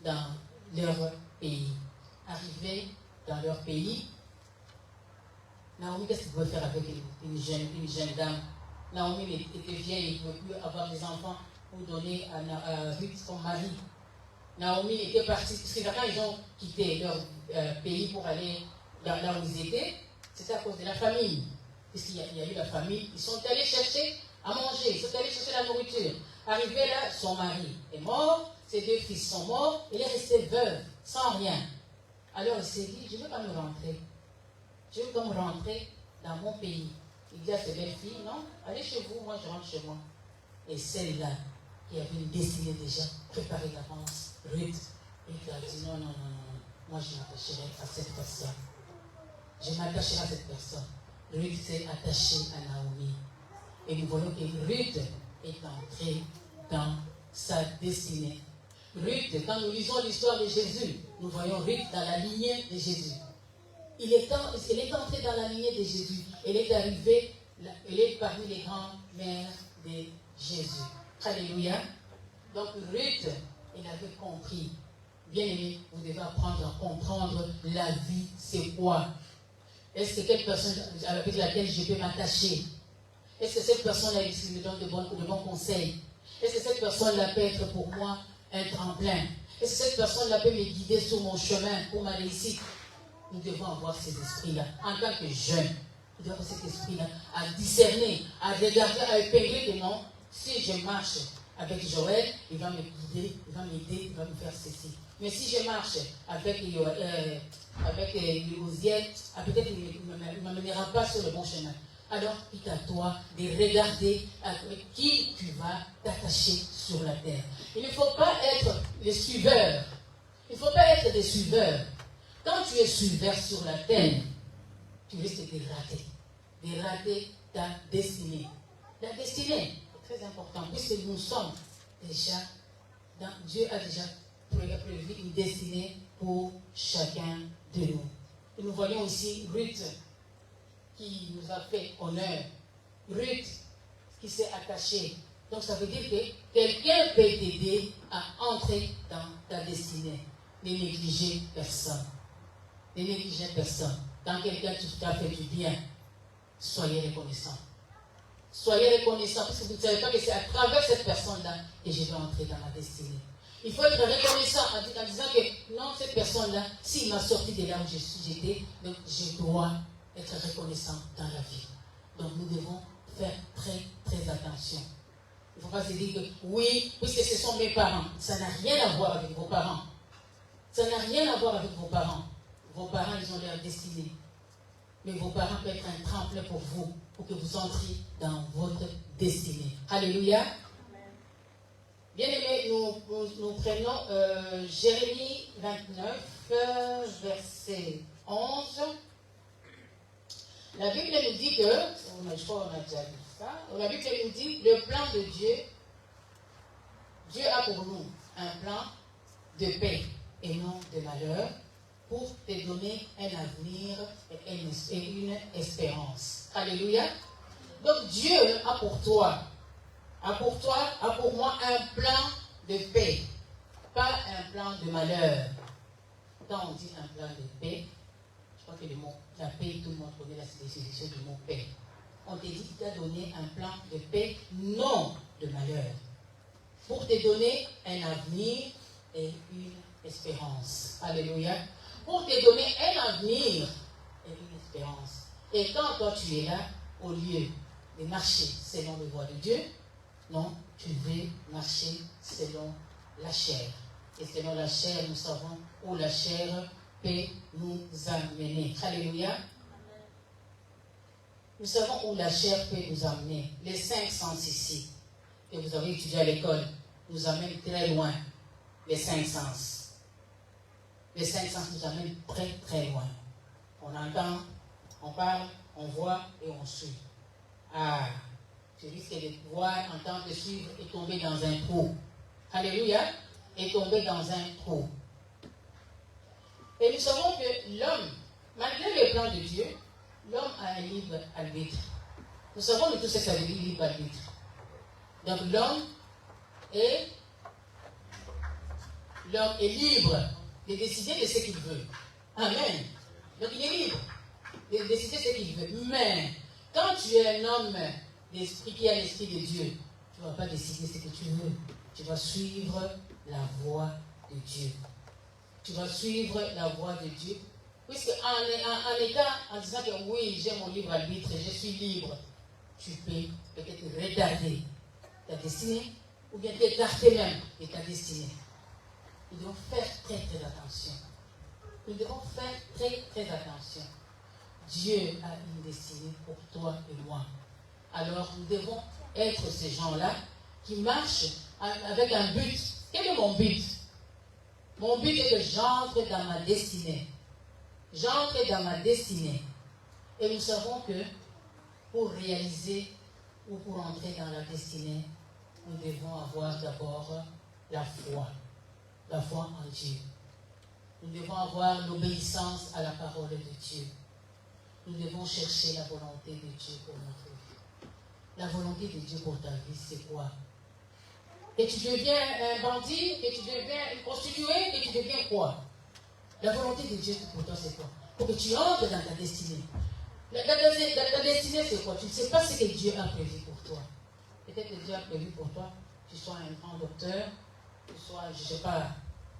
dans leur pays. Arrivée dans leur pays, Naomi, qu'est-ce qu'elle pouvait faire avec une jeune dame? Naomi était vieille, elle ne pouvait plus avoir des enfants pour donner à Ruth son mari. Naomi était partie, parce que quand ils ont quitté leur pays pour aller là où ils étaient, c'était à cause de la famine. Puisqu'il y a eu la famine, ils sont allés chercher à manger, ils sont allés chercher la nourriture. Arrivé là, son mari est mort, ses deux fils sont morts, elle est restée veuve, sans rien. Alors il s'est dit, je ne veux pas me rentrer. Je veux comme rentrer dans mon pays. Il dit à ses belles filles, non, allez chez vous, moi je rentre chez moi. Et celle-là, qui avait une destinée déjà préparée d'avance, Ruth, elle a dit, non, moi je m'attacherai à cette personne. Je m'attacherai à cette personne. Ruth s'est attachée à Naomi. Et nous voyons que Ruth est entrée dans sa destinée. Ruth, quand nous lisons l'histoire de Jésus, nous voyons Ruth dans la lignée de Jésus. Elle est entrée dans la lignée de Jésus. Elle est arrivée, elle est parmi les grands-mères de Jésus. Alléluia. Donc Ruth, elle avait compris. Bien aimé, vous devez apprendre à comprendre la vie, c'est quoi. Est-ce que quelle personne avec laquelle je peux m'attacher? Est-ce que cette personne-là me donne de bons conseils? Est-ce que cette personne-là peut être pour moi un tremplin? Est-ce que cette personne-là peut me guider sur mon chemin pour ma réussite? Nous devons avoir ces esprits-là. En tant que jeunes, nous devons avoir cet esprit-là à discerner, à regarder, à épingler que non, si je marche avec Joël, il va me guider, il va m'aider, il va me faire ceci. Mais si je marche avec Osiel, peut-être qu'il ne m'amènera pas sur le bon chemin. Alors, pique à toi de regarder avec qui tu vas t'attacher sur la terre. Il ne faut pas être les suiveurs. Il ne faut pas être des suiveurs. Quand tu es suiveur sur la terre, tu risques de rater ta destinée. La destinée est très importante, puisque nous sommes déjà, Dieu a déjà prévu une destinée pour chacun de nous. Et nous voyons ici Ruth, qui nous a fait honneur. Ruth, qui s'est attachée. Donc ça veut dire que quelqu'un peut t'aider à entrer dans ta destinée. Ne négligez personne. Ne négligez personne. Quand quelqu'un t'a fait du bien, soyez reconnaissant. Soyez reconnaissant, parce que vous ne savez pas que c'est à travers cette personne-là que je vais entrer dans ma destinée. Il faut être reconnaissant en disant que non, cette personne-là, s'il m'a sorti de là où j'étais, donc je dois être reconnaissant dans la vie. Donc nous devons faire très très attention. Il ne faut pas se dire que oui, puisque ce sont mes parents. Ça n'a rien à voir avec vos parents. Ça n'a rien à voir avec vos parents. Vos parents, ils ont leur destinée. Mais vos parents peuvent être un tremplin pour vous, pour que vous entriez dans votre destinée. Alléluia. Bien aimé, nous prenons Jérémie 29, verset 11. La Bible nous dit que, je crois qu'on a déjà vu ça, la Bible nous dit, le plan de Dieu, Dieu a pour nous un plan de paix et non de malheur, pour te donner un avenir et une espérance. Alléluia. Donc Dieu a pour toi, a pour moi un plan de paix, pas un plan de malheur. Quand on dit un plan de paix, je crois que le mot, la paix, tout le monde connaît la définition du mot paix. On te dit qu'il t'a donné un plan de paix, non de malheur, pour te donner un avenir et une espérance. Alléluia. Pour te donner un avenir et une espérance. Et quand toi tu es là, au lieu de marcher selon les voies de Dieu, non, tu veux marcher selon la chair. Et selon la chair, nous savons où la chair peut nous amener. Alléluia. Nous savons où la chair peut nous amener. Les 5 sens ici, que vous avez étudié à l'école, nous amènent très loin. Les 5 sens. Les 5 sens nous amènent très très loin. On entend, on parle, on voit et on suit. Ah, tu risques de voir, entendre, de suivre et tomber dans un trou. Alléluia. Et tomber dans un trou. Et nous savons que l'homme, malgré le plan de Dieu, l'homme a un libre arbitre. Nous savons de tout ce que ça veut dire libre arbitre. Donc l'homme est libre de décider de ce qu'il veut. Amen. Donc il est libre de décider ce qu'il veut. Mais quand tu es un homme d'esprit qui a l'esprit de Dieu, tu ne vas pas décider ce que tu veux. Tu vas suivre la voie de Dieu. Tu vas suivre la voie de Dieu. Puisque en disant que oui, j'ai mon libre arbitre, je suis libre, tu peux peut-être retarder ta destinée ou bien t'écarter même de ta destinée. Nous devons faire très très attention. Nous devons faire très très attention. Dieu a une destinée pour toi et moi. Alors nous devons être ces gens-là qui marchent avec un but. Quel est mon but? Mon but est que j'entre dans ma destinée. J'entre dans ma destinée. Et nous savons que pour réaliser ou pour entrer dans la destinée, nous devons avoir d'abord la foi. La foi en Dieu. Nous devons avoir l'obéissance à la parole de Dieu. Nous devons chercher la volonté de Dieu pour notre vie. La volonté de Dieu pour ta vie, c'est quoi? Et tu deviens un bandit, et tu deviens une prostituée, et tu deviens quoi? La volonté de Dieu pour toi, c'est quoi? Pour que tu entres dans ta destinée. Ta destinée, c'est quoi? Tu ne sais pas ce que Dieu a prévu pour toi. Peut-être que Dieu a prévu pour toi, tu sois un grand docteur, tu sois, je ne sais pas,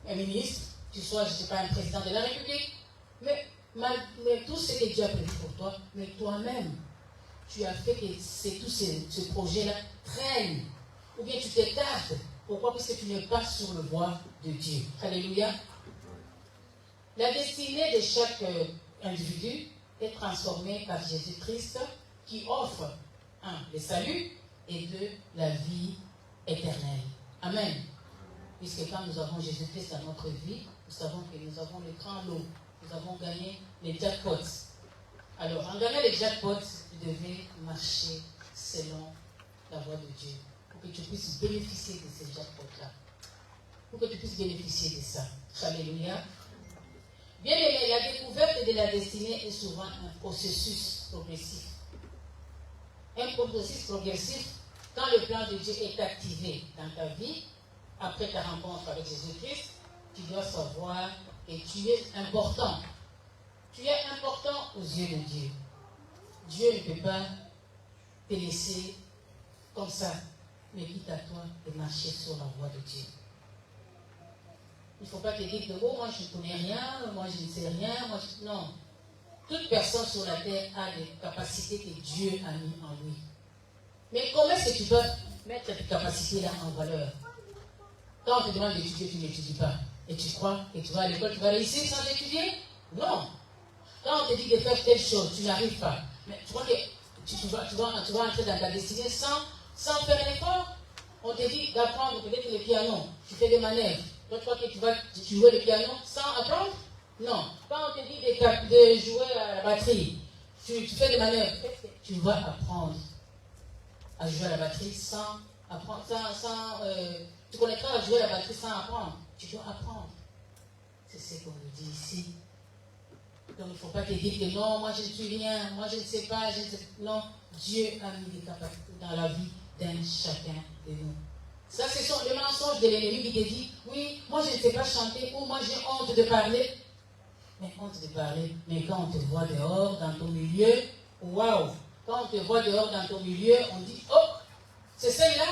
un ministre, tu sois, je ne sais pas, un président de la République. Mais tout ce que Dieu a prévu pour toi, mais toi-même, tu as fait que tous ces projets-là traînent. Ou bien tu t'écartes. Pourquoi? Parce que tu n'es pas sur le voie de Dieu. Alléluia. La destinée de chaque individu est transformée par Jésus-Christ qui offre, le salut et la vie éternelle. Amen. Puisque quand nous avons Jésus-Christ dans notre vie, nous savons que nous avons le grand lot. Nous avons gagné les jackpots. Alors, en gagnant les jackpots, tu devais marcher selon la voie de Dieu. Pour que tu puisses bénéficier de ces jackpots-là. Pour que tu puisses bénéficier de ça. Alléluia. Bien aimé, la découverte de la destinée est souvent un processus progressif. Un processus progressif, quand le plan de Dieu est activé dans ta vie, après ta rencontre avec Jésus-Christ, tu dois savoir que tu es important. Tu es important aux yeux de Dieu. Dieu ne peut pas te laisser comme ça, mais quitte à toi de marcher sur la voie de Dieu. Il ne faut pas te dire que oh, moi je ne connais rien, moi je ne sais rien. Non. Toute personne sur la terre a des capacités que Dieu a mis en lui. Mais comment est-ce que tu peux mettre cette capacité-là en valeur? Quand on te demande d'étudier, tu n'étudies pas. Et tu crois que tu vas à l'école, tu vas réussir sans étudier? Non. Quand on te dit de faire telle chose, tu n'arrives pas. Mais tu crois que tu vas entrer dans ta destinée sans faire un effort? On te dit d'apprendre peut-être le piano. Tu fais des manœuvres. Toi, tu crois que tu vas jouer le piano sans apprendre? Non. Quand on te dit de jouer à la batterie, tu fais des manœuvres. Tu vas apprendre à jouer à la batterie sans apprendre, tu connaîtras à jouer à la batterie sans apprendre. Tu dois apprendre. C'est ce qu'on nous dit ici. Donc il ne faut pas te dire que non, moi je ne suis rien, moi je ne sais pas, Non, Dieu a mis des capacités dans la vie d'un chacun de nous. Ça, ce sont les mensonges de l'ennemi qui te dit, oui, moi je ne sais pas chanter, ou moi j'ai honte de parler. Mais honte de parler, mais quand on te voit dehors, dans ton milieu, waouh! Quand on te voit dehors dans ton milieu, on dit, oh, c'est celle-là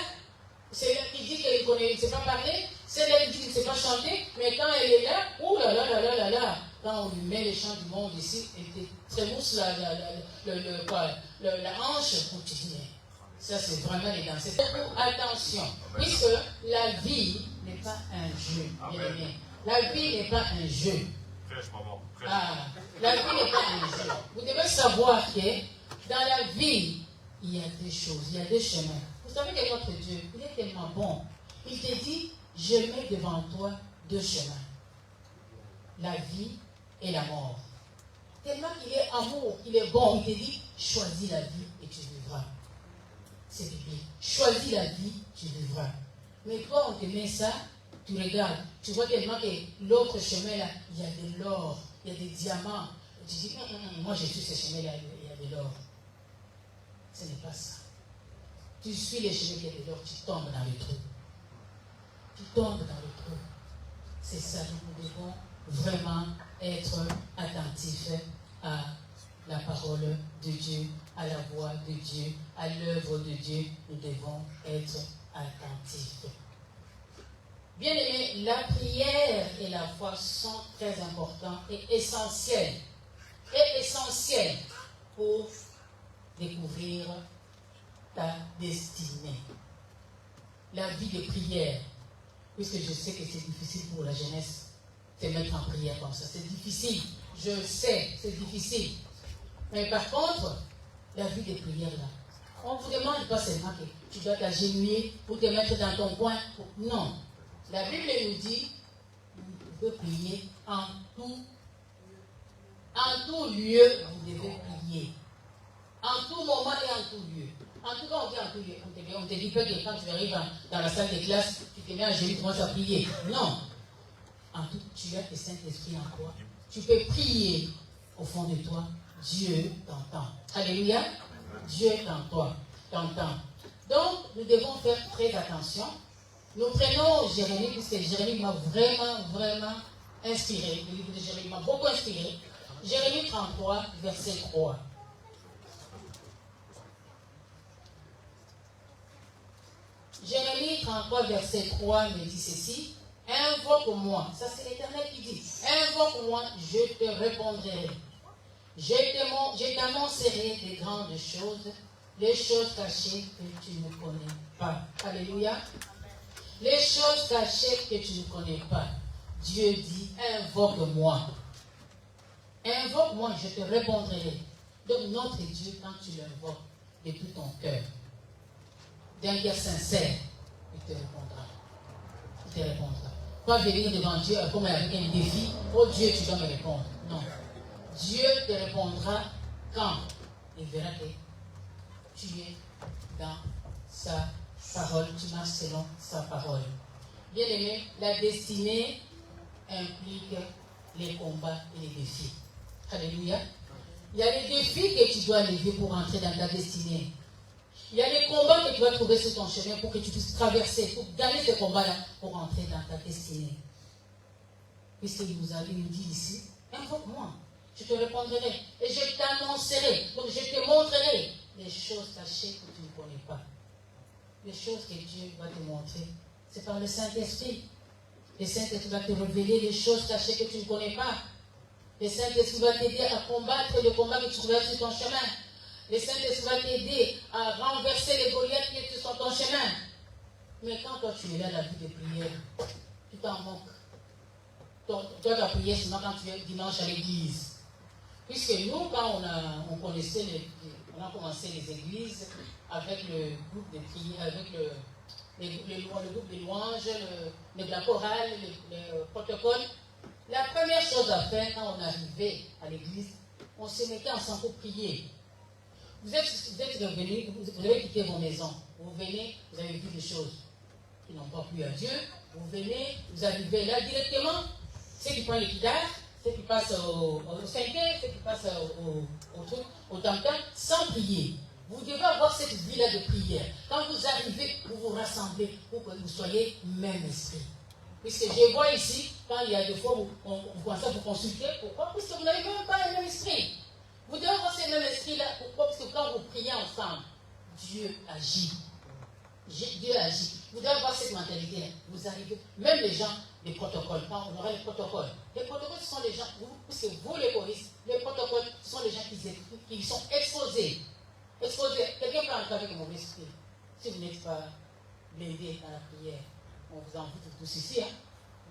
qui dit qu'elle ne sait pas parler, celle-là qui dit qu'elle ne sait pas chanter, mais quand elle est là, ouh là là là là là là, quand on lui met les chants du monde ici, elle te trémousse la hanche, on te dit, ça c'est vraiment les danser. Attention, puisque la vie n'est pas un jeu, bien aimé. La vie n'est pas un jeu. La vie n'est pas un jeu. Vous devez savoir que dans la vie, il y a deux choses, il y a deux chemins. Vous savez que notre Dieu, il est tellement bon. Il te dit, je mets devant toi deux chemins. La vie et la mort. Tellement qu'il est amour, il est bon, il te dit, choisis la vie et tu vivras. C'est biblique. Choisis la vie, tu vivras. Mais toi, on te met ça, tu regardes, tu vois tellement que l'autre chemin là, il y a de l'or, il y a des diamants. Tu dis, moi je suis ce chemin là, il y a de l'or. Ce n'est pas ça. Tu suis les chemins qui ont de l'or, tu tombes dans le trou. Tu tombes dans le trou. C'est ça, nous devons vraiment être attentifs à la parole de Dieu, à la voix de Dieu, à l'œuvre de Dieu. Nous devons être attentifs. Bien aimé, la prière et la foi sont très importants et essentiels. Et essentiels pour découvrir ta destinée. La vie de prière, puisque je sais que c'est difficile pour la jeunesse de se mettre en prière comme ça. C'est difficile, je sais, c'est difficile. Mais par contre, la vie de prière là, on ne vous demande pas seulement que tu dois t'agenouiller pour te mettre dans ton coin. Non. La Bible nous dit, vous pouvez prier en tout lieu, vous devez prier. En tout moment et en tout lieu. En tout cas, on dit en tout lieu. On te dit pas que quand tu arrives dans la salle de classe, tu te mets à genoux, tu commences à prier. Non. En tout, tu as le Saint-Esprit en toi. Tu peux prier au fond de toi. Dieu t'entend. Alléluia. Dieu t'entend. Donc, nous devons faire très attention. Nous prenons Jérémie, puisque Jérémie m'a vraiment inspiré. Le livre de Jérémie m'a beaucoup inspiré. Jérémie 33, verset 3. Jérémie 33, verset 3 me dit ceci. Invoque-moi. Ça, c'est l'Éternel qui dit. Invoque-moi, je te répondrai. Je t'annoncerai des grandes choses, les choses cachées que tu ne connais pas. Alléluia. Les choses cachées que tu ne connais pas. Dieu dit, invoque-moi. Invoque-moi, je te répondrai. Donc notre Dieu, quand tu l'invoques de tout ton cœur, d'un cœur sincère, il te répondra. Il te répondra. Pas venir devant Dieu comme avec un défi. Oh Dieu, tu dois me répondre. Non. Dieu te répondra quand il verra que tu es dans sa parole, tu marches selon sa parole. Bien aimé, la destinée implique les combats et les défis. Alléluia. Il y a les défis que tu dois lever pour entrer dans ta destinée. Il y a les combats que tu vas trouver sur ton chemin pour que tu puisses traverser, pour gagner ces combats-là, pour entrer dans ta destinée. Puisqu'il nous dit ici, invoque-moi, je te répondrai et je t'annoncerai. Donc je te montrerai les choses cachées que tu ne connais pas. Les choses que Dieu va te montrer, c'est par le Saint-Esprit. Le Saint-Esprit va te révéler les choses cachées que tu ne connais pas. Le Saint-Esprit va t'aider à combattre le combat que tu trouveras sur ton chemin. Le Saint-Esprit va t'aider à renverser les Goliaths qui sont sur ton chemin. Mais quand toi tu es là, la vie de prière, tu t'en manques. Toi, tu as prié seulement quand tu es dimanche à l'église. Puisque nous, quand on connaissait on a commencé les églises avec le groupe de prière, avec le groupe de louanges, la chorale, le protocole. La première chose à faire quand on arrivait à l'église, on se mettait ensemble pour prier. Vous êtes revenus, vous avez quitté vos maisons. Vous venez, vous avez vu des choses qui n'ont pas plu à Dieu. Vous venez, vous arrivez là directement. Ceux qui prennent les guitares, ceux qui passent au 5e, ceux qui passent au truc, au tam-tam, sans prier. Vous devez avoir cette vie-là de prière. Quand vous arrivez, vous vous rassemblez pour que vous soyez même esprit. Puisque je vois ici, quand il y a des fois où on commence à vous consulter, pourquoi? Parce que vous n'avez même pas le même esprit. Vous devez avoir ce même esprit-là. Pourquoi? Parce que quand vous priez ensemble, Dieu agit. Dieu agit. Vous devez avoir cette mentalité-là. Vous arrivez, même les gens, les protocoles, quand on aura les protocoles, ce sont les gens, puisque vous les choristes, les protocoles, ce sont les gens qui sont exposés. Exposés. Quelqu'un peut entrer avec un mauvais esprit. Si vous n'êtes pas blindé dans la prière, on vous en fout tous ici. Hein.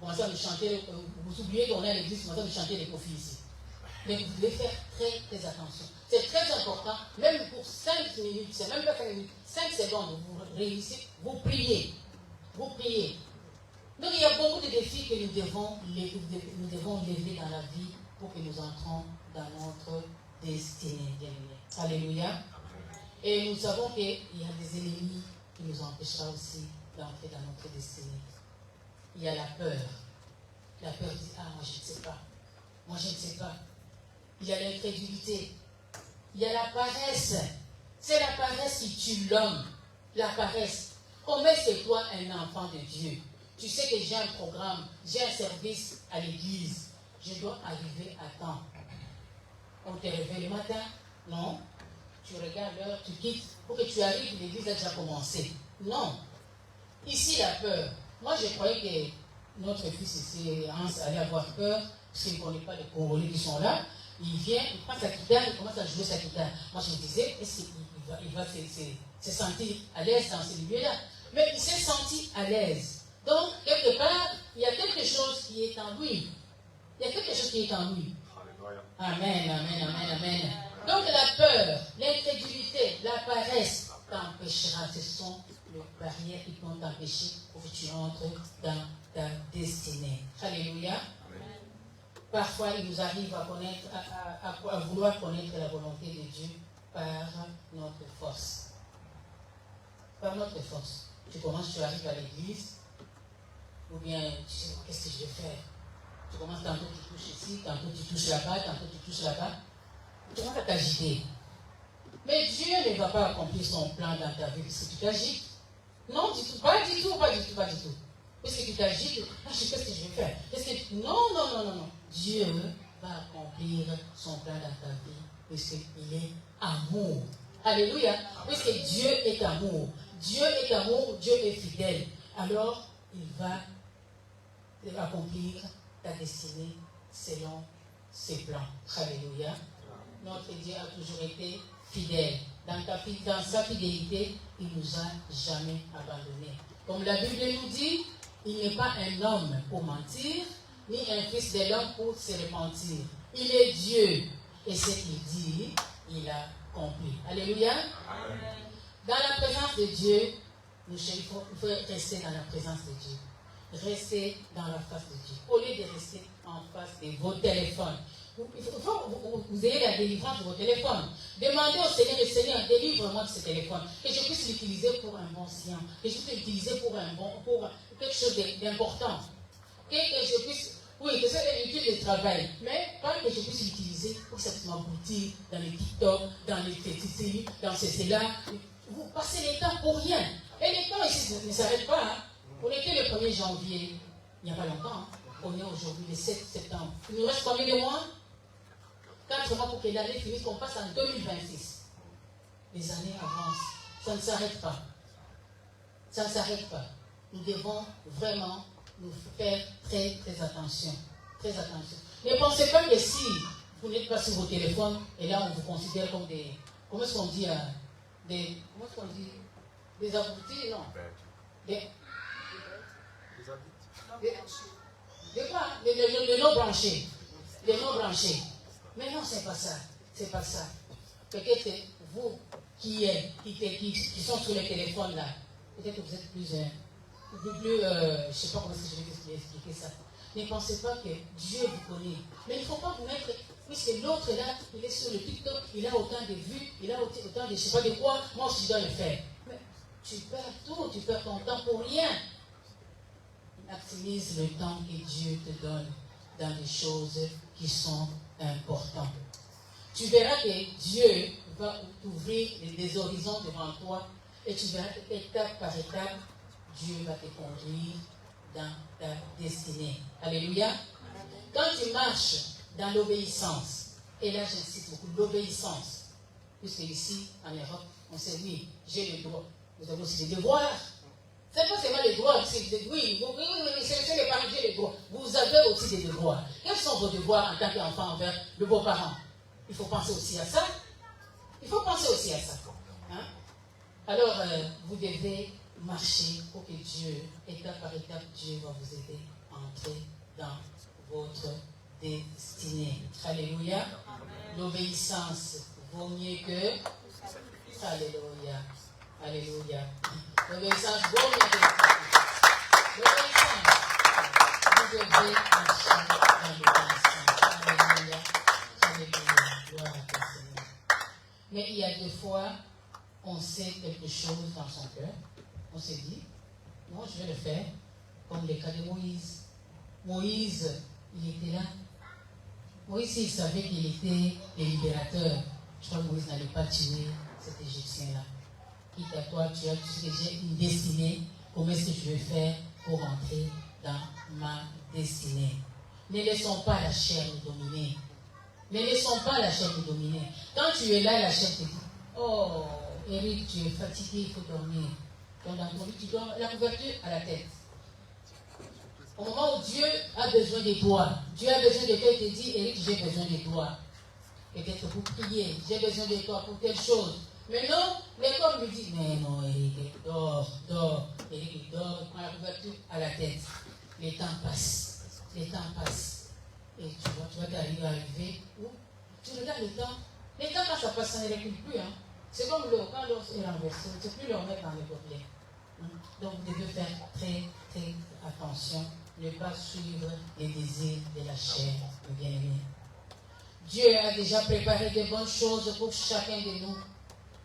Vous commencez à nous chanter, vous oubliez qu'on est à l'église, vous commencez à nous chanter les profils ici. Mais vous devez faire très très attention. C'est très important, même pour 5 minutes, c'est même pas 5 minutes, 5 secondes, vous réunissez, vous priez. Vous priez. Donc il y a beaucoup de défis que nous devons lever dans la vie pour que nous entrons dans notre destinée. Alléluia. Et nous savons qu'il y a des ennemis qui nous empêcheront aussi d'entrer dans notre destinée. Il y a la peur. La peur dit, ah, moi je ne sais pas. Moi je ne sais pas. Il y a l'incrédulité. Il y a la paresse. C'est la paresse qui tue l'homme. La paresse. Comment est-ce que toi, un enfant de Dieu, tu sais que j'ai un programme, j'ai un service à l'église, je dois arriver à temps. On te réveille le matin? Non. Tu regardes l'heure, tu quittes, pour que tu arrives, l'église a déjà commencé. Non. Ici, la peur. Moi, je croyais que notre fils ici, Hans, allait avoir peur, parce qu'il ne connaît pas les Congolais qui sont là. Il vient, il prend sa guitare, il commence à jouer sa guitare. Moi, je me disais, est-ce qu'il va se sentir à l'aise dans ce milieu-là? Mais il s'est senti à l'aise. Donc, quelque part, il y a quelque chose qui est en lui. Il y a quelque chose qui est en lui. Amen, amen, amen, amen. Donc, la peur, l'incrédulité, la paresse t'empêchera. Ce sont les barrières qui vont t'empêcher pour que tu entres dans ta destinée. Alléluia. Parfois, il nous arrive à connaître, à vouloir connaître la volonté de Dieu par notre force. Par notre force. Tu commences, tu arrives à l'église, ou bien tu sais, qu'est-ce que je vais faire? Tu commences, tantôt tu touches ici, tantôt tu touches là-bas, tantôt tu touches là-bas. Tu commences à t'agiter. Mais Dieu ne va pas accomplir son plan dans ta vie parce que tu t'agites. Non, du tout, pas du tout, pas du tout, pas du tout. Parce que tu t'agites, ah, je sais qu'est-ce que je vais faire. Non, non, non, non, non. Dieu va accomplir son plan dans ta vie parce qu'il est amour. Alléluia. Parce que Dieu est amour. Dieu est amour, Dieu est fidèle. Alors, il va accomplir ta destinée selon ses plans. Alléluia. Notre Dieu a toujours été fidèle. Dans sa fidélité, il ne nous a jamais abandonnés. Comme la Bible nous dit, il n'est pas un homme pour mentir, ni un fils de l'homme pour se repentir. Il est Dieu. Et ce qu'il dit, il a accompli. Alléluia. Dans la présence de Dieu, il faut rester dans la présence de Dieu. Restez dans la face de Dieu. Au lieu de rester en face de vos téléphones. Il faut que vous ayez la délivrance de vos téléphones. Demandez au Seigneur, le Seigneur, délivre-moi de ce téléphone. Que je puisse l'utiliser pour un bon sien. Que je puisse l'utiliser pour quelque chose d'important. Que je puisse, oui, que c'est utile de travail. Mais pas que je puisse l'utiliser pour cette m'aboutir dans les TikTok, dans les TTC, dans ceci-là. Vous passez les temps pour rien. Et les temps ici ne s'arrêtent pas. Hein. On était le 1er janvier, il n'y a pas longtemps. Hein. On est aujourd'hui le 7 septembre. Il nous reste combien de mois? 4 mois pour que l'année finisse, qu'on passe en 2026. Les années avancent. Ça ne s'arrête pas. Ça ne s'arrête pas. Nous devons vraiment nous faire très très attention. Très attention. Ne pensez pas que si vous n'êtes pas sur vos téléphones, et là on vous considère comme des... Comment est-ce qu'on dit des abrutis, non. Les non branchés. Les non branchés. Mais non, c'est pas ça. C'est pas ça. Peut-être vous qui sont sur les téléphones là, peut-être que vous êtes plus je ne sais pas comment je vais expliquer ça. Ne pensez pas que Dieu vous connaît. Mais il ne faut pas vous mettre, puisque l'autre là, il est sur le TikTok, il a autant de vues, il a autant de je ne sais pas de quoi, moi aussi je dois le faire. Mais tu perds tout, tu perds ton temps pour rien. Maximise le temps que Dieu te donne. dans les choses qui sont importantes. Tu verras que Dieu va t'ouvrir des horizons devant toi et tu verras qu'étape par étape, Dieu va te conduire dans ta destinée. Alléluia. Quand tu marches dans l'obéissance, et là j'insiste beaucoup, l'obéissance, puisque ici en Europe, on sait oui, j'ai le droit, vous avez aussi des devoirs. C'est pas seulement les droits, c'est oui, c'est les parents, j'ai les droits. Vous avez aussi des devoirs. Quels sont vos devoirs en tant qu'enfant envers de vos parents? Il faut penser aussi à ça. Il faut penser aussi à ça. Hein? Alors, vous devez marcher pour que Dieu, étape par étape, Dieu va vous aider à entrer dans votre destinée. Alléluia. L'obéissance vaut mieux que... Alléluia. Alléluia. L'obéissance vaut mieux que... L'obéissance. Vous devez marcher dans l'obéissance. Alléluia. Alléluia. Gloire à toi, Seigneur. Mais il y a des fois, on sait quelque chose dans son cœur. On se dit, non, je vais le faire, comme le cas de Moïse. Moïse, il était là. Moïse, il savait qu'il était le libérateur. Je crois que Moïse n'allait pas tuer cet Égyptien-là. Quitte à toi, tu as déjà une destinée. Comment est-ce que je vais faire pour entrer dans ma destinée? Ne laissons pas la chair nous dominer. Ne laissons pas la chair nous dominer. Quand tu es là, la chair te dit, oh, Eric, tu es fatigué, il faut dormir. Donc dans ton lit, tu dors la couverture à la tête. Au moment où Dieu a besoin de toi, Dieu a besoin de toi, il te dit, Eric, j'ai besoin de toi. Peut-être pour prier, j'ai besoin de toi pour telle chose. Mais non, l'école me dit, mais non, Eric, dors. Eric, il dort, il prend la couverture à la tête. Les temps passent. Les temps passent. Et tu vas t'arriver où tu regardes le temps. Les temps, quand ça passe, ça ne recule plus. Hein. C'est comme l'eau. Quand l'eau est renversée, tu ne peux plus le remettre dans les gobelets. Donc, vous devez faire très, très attention. Ne pas suivre les désirs de la chair, bien-aimé. Dieu a déjà préparé de bonnes choses pour chacun de nous.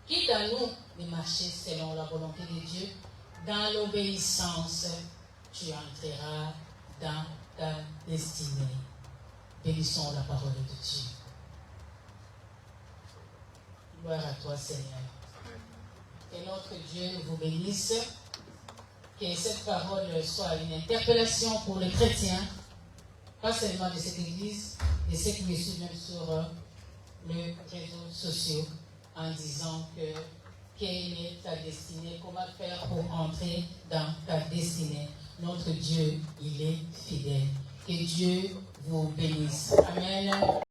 Quitte à nous de marcher selon la volonté de Dieu, dans l'obéissance, tu entreras dans ta destinée. Bénissons la parole de Dieu. Gloire à toi, Seigneur. Que notre Dieu vous bénisse. Que cette parole soit une interpellation pour les chrétiens, pas seulement de cette église, de ceux qui me suivent même sur les réseaux sociaux, en disant que quelle est ta destinée, comment faire pour entrer dans ta destinée. Notre Dieu, il est fidèle. Que Dieu vous bénisse. Amen.